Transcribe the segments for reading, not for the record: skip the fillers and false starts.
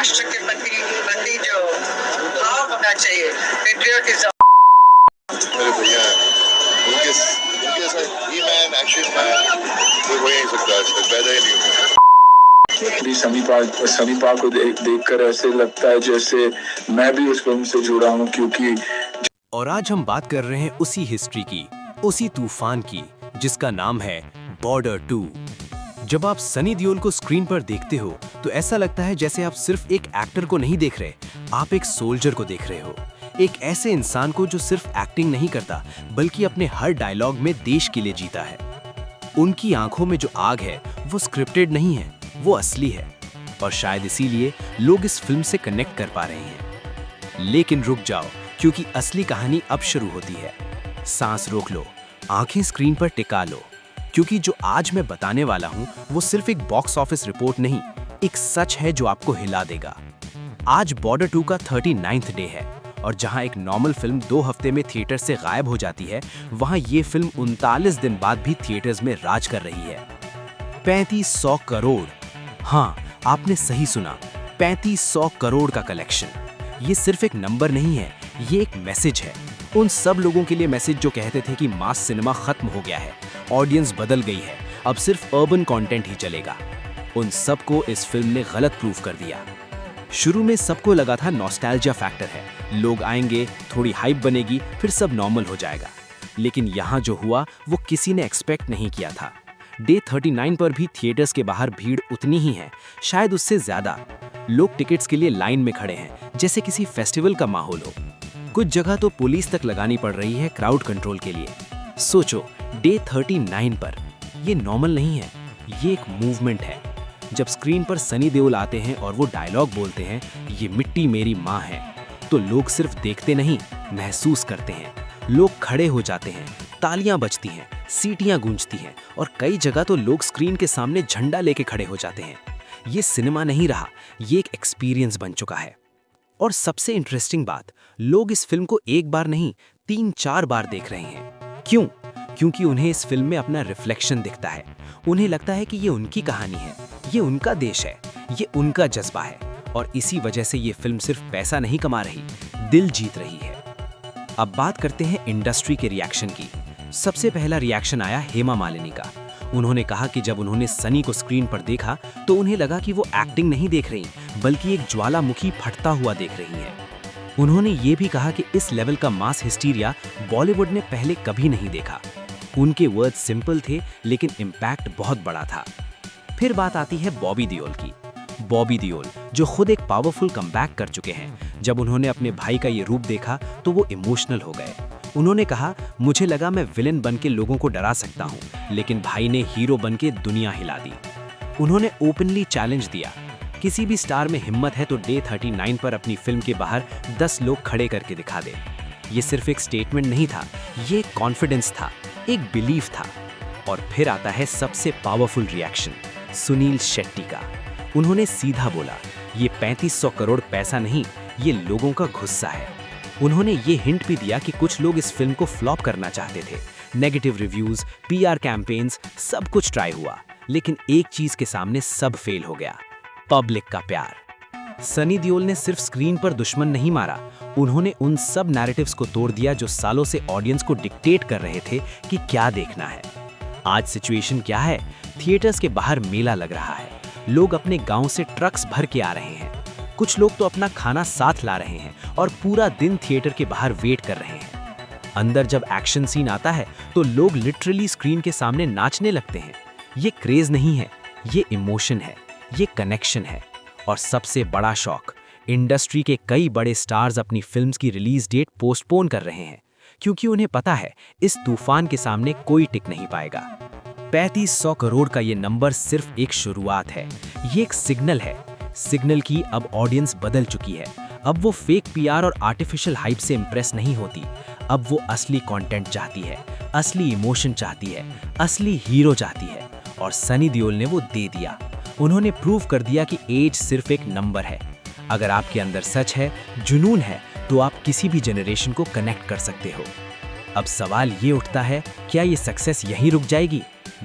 राष्ट्र के प्रति जो भाव होना चाहिए, पेट्रियटिज्म। मेरे भैया उनके उनके साथ ईमान एक्शन मैन कोई हो ही नहीं सकता, आज तक पैदा ही नहीं हुआ। समीपा को देखकर ऐसे लगता है जैसे मैं भी उस फिल्म से जुड़ा हूँ, क्योंकि और आज हम बात कर रहे हैं उसी हिस्ट्री की, उसी तूफान की, जिसका नाम है बॉर्डर 2। जब आप सनी देओल को स्क्रीन पर देखते हो तो ऐसा लगता है जैसे आप सिर्फ एक एक्टर को नहीं देख रहे, आप एक सोल्जर को देख रहे हो, एक ऐसे इंसान को जो सिर्फ एक्टिंग नहीं करता बल्कि अपने हर डायलॉग में देश के लिए जीता है। उनकी आंखों में जो आग है वो स्क्रिप्टेड नहीं है, वो असली है, और शायद इसीलिए लोग इस फिल्म से कनेक्ट कर पा रहे हैं। लेकिन रुक जाओ, क्योंकि असली कहानी अब शुरू होती है। सांस रोक लो, आंखें स्क्रीन पर टिका लो, क्योंकि जो आज मैं बताने वाला हूं वो सिर्फ एक बॉक्स ऑफिस रिपोर्ट नहीं, एक सच है जो आपको हिला देगा। आज बॉर्डर 2 का 39th डे है, और जहां एक नॉर्मल फिल्म 2 हफ्ते में थिएटर से गायब हो जाती है, वहां ये फिल्म 39 दिन बाद भी थिएटर्स में राज कर रही है। 3500 करोड़, हाँ आपने सही सुना, 3500 करोड़ का कलेक्शन। ये सिर्फ एक नंबर नहीं है, ये एक मैसेज है। उन सब लोगों के लिए मैसेज जो कहते थे कि मास सिनेमा खत्म हो गया है, ऑडियंस बदल गई है, अब सिर्फ अर्बन कंटेंट ही चलेगा। उन सबको इस फिल्म ने गलत प्रूफ कर दिया। शुरू में सबको लगा था नॉस्टैल्जिया फैक्टर है, लोग आएंगे, थोड़ी हाइप बनेगी, फिर सब नॉर्मल हो जाएगा। लेकिन यहाँ जो हुआ वो किसी ने एक्सपेक्ट नहीं किया था। डे 39 पर भी थिएटर्स के बाहर भीड़ उतनी ही है, शायद उससे ज्यादा। लोग टिकट्स के लिए लाइन में खड़े हैं, जैसे किसी फेस्टिवल का माहौल हो। कुछ जगह तो पुलिस तक लगानी पड़ रही है क्राउड कंट्रोल के लिए। सोचो, डे 39 पर ये नॉर्मल नहीं है, ये एक मूवमेंट है। जब स्क्रीन पर सनी देओल आते हैं और वो डायलॉग बोलते हैं, ये मिट्टी मेरी माँ है, तो लोग सिर्फ देखते नहीं, महसूस करते हैं। लोग खड़े हो जाते हैं, तालियां बजती हैं, सीटियां गूंजती हैं, और कई जगह तो लोग स्क्रीन के सामने झंडा लेके खड़े हो जाते हैं। ये सिनेमा नहीं रहा, ये एक एक्सपीरियंस बन चुका है। और सबसे इंटरेस्टिंग बात, लोग इस फिल्म को एक बार नहीं 3-4 बार देख रहे हैं। क्यों? क्योंकि उन्हें इस फिल्म में अपना रिफ्लेक्शन दिखता है। उन्हें लगता है कि ये उनकी कहानी है, ये उनका देश है, ये उनका जज्बा है, और इसी वजह से ये फिल्म सिर्फ पैसा नहीं कमा रही, दिल जीत रही है। अब बात करते हैं इंडस्ट्री के रिएक्शन की। सबसे पहला रिएक्शन आया हेमा मालिनी का। उन्होंने कहा कि जब उन्होंने सनी को स्क्रीन पर देखा तो उन्हें लगा कि वो एक्टिंग नहीं देख रही, बल्कि एक ज्वालामुखी फटता हुआ देख रही है। उन्होंने ये भी कहा कि इस लेवल का मास हिस्टीरिया बॉलीवुड ने पहले कभी नहीं देखा। उनके वर्ड सिंपल थे, लेकिन इम्पैक्ट बहुत बड़ा था। फिर बात आती है बॉबी देओल की। बॉबी देओल जो खुद एक पावरफुल कमबैक कर चुके हैं, जब उन्होंने अपने भाई का ये रूप देखा तो वो इमोशनल हो गए। उन्होंने कहा, मुझे लगा मैं विलेन बन के लोगों को डरा सकता हूँ, लेकिन भाई ने हीरो बन के दुनिया हिला दी। उन्होंने ओपनली चैलेंज दिया, किसी भी स्टार में हिम्मत है तो डे 39 पर अपनी फिल्म के बाहर 10 लोग खड़े करके दिखा दे। ये सिर्फ एक स्टेटमेंट नहीं था, ये एक कॉन्फिडेंस था, एक बिलीफ था। और फिर आता है सबसे पावरफुल रिएक्शन, सुनील शेट्टी का। उन्होंने सीधा बोला, ये 3500 करोड़ पैसा नहीं, ये लोगों का गुस्सा है। उन्होंने ये हिंट भी दिया कि कुछ लोग इस फिल्म को फ्लॉप करना चाहते थे। नेगेटिव रिव्यूज, पीआर कैंपेन्स, सब कुछ ट्राई हुआ, लेकिन एक चीज के सामने सब फेल हो गया, पब्लिक का प्यार। सनी देओल ने सिर्फ स्क्रीन पर दुश्मन नहीं मारा, उन्होंने उन सब नैरेटिव्स को तोड़ दिया जो सालों से ऑडियंस को डिक्टेट कर रहे थे कि क्या देखना है। आज सिचुएशन क्या है? थिएटर्स के बाहर मेला लग रहा है, लोग अपने गांव से ट्रक्स भर के आ रहे हैं, कुछ लोग तो अपना खाना साथ ला रहे हैं और पूरा दिन थिएटर के बाहर वेट कर रहे हैं। अंदर जब एक्शन सीन आता है तो लोग लिटरली स्क्रीन के सामने नाचने लगते हैं। ये क्रेज नहीं है, ये इमोशन है, ये कनेक्शन है। और सबसे बड़ा शॉक, इंडस्ट्री के कई बड़े स्टार्स अपनी फिल्म्स की रिलीज डेट पोस्टपोन कर रहे हैं, क्योंकि उन्हें पता है इस तूफान के सामने कोई टिक नहीं पाएगा। 3500 करोड़ का ये नंबर सिर्फ एक शुरुआत है, ये एक सिग्नल है। सिग्नल की अब ऑडियंस बदल चुकी है। अब वो फेक पीआर और आर्टिफिशियल हाइप से इंप्रेस नहीं होती, अब वो असली कंटेंट चाहती है, असली इमोशन चाहती है, असली हीरो चाहती है। और सनी देओल ने वो दे दिया। उन्होंने प्रूव कर दिया कि एज सिर्फ एक नंबर है। अगर आपके अंदर सच है, जुनून है, तो आप किसी भी जनरेशन को कनेक्ट कर सकते हो। अब सवाल ये उठता है, क्या ये सक्सेस यहीं रुक जाएगी?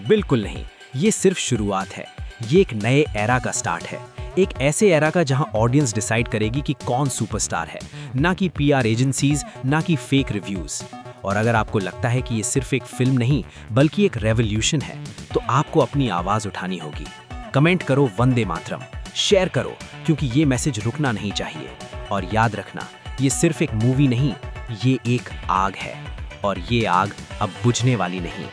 बिल्कुल नहीं, ये सिर्फ शुरुआत है। ये एक नए एरा का स्टार्ट है, एक ऐसे एरा का जहां ऑडियंस डिसाइड करेगी कि कौन सुपरस्टार है, ना कि पीआर एजेंसीज, ना कि फेक रिव्यूज। और अगर आपको लगता है कि ये सिर्फ एक फिल्म नहीं बल्कि एक रेवोल्यूशन है, तो आपको अपनी आवाज उठानी होगी। कमेंट करो वंदे मातरम, शेयर करो, क्योंकि ये मैसेज रुकना नहीं चाहिए। और याद रखना, ये सिर्फ एक मूवी नहीं, ये एक आग है, और ये आग अब बुझने वाली नहीं।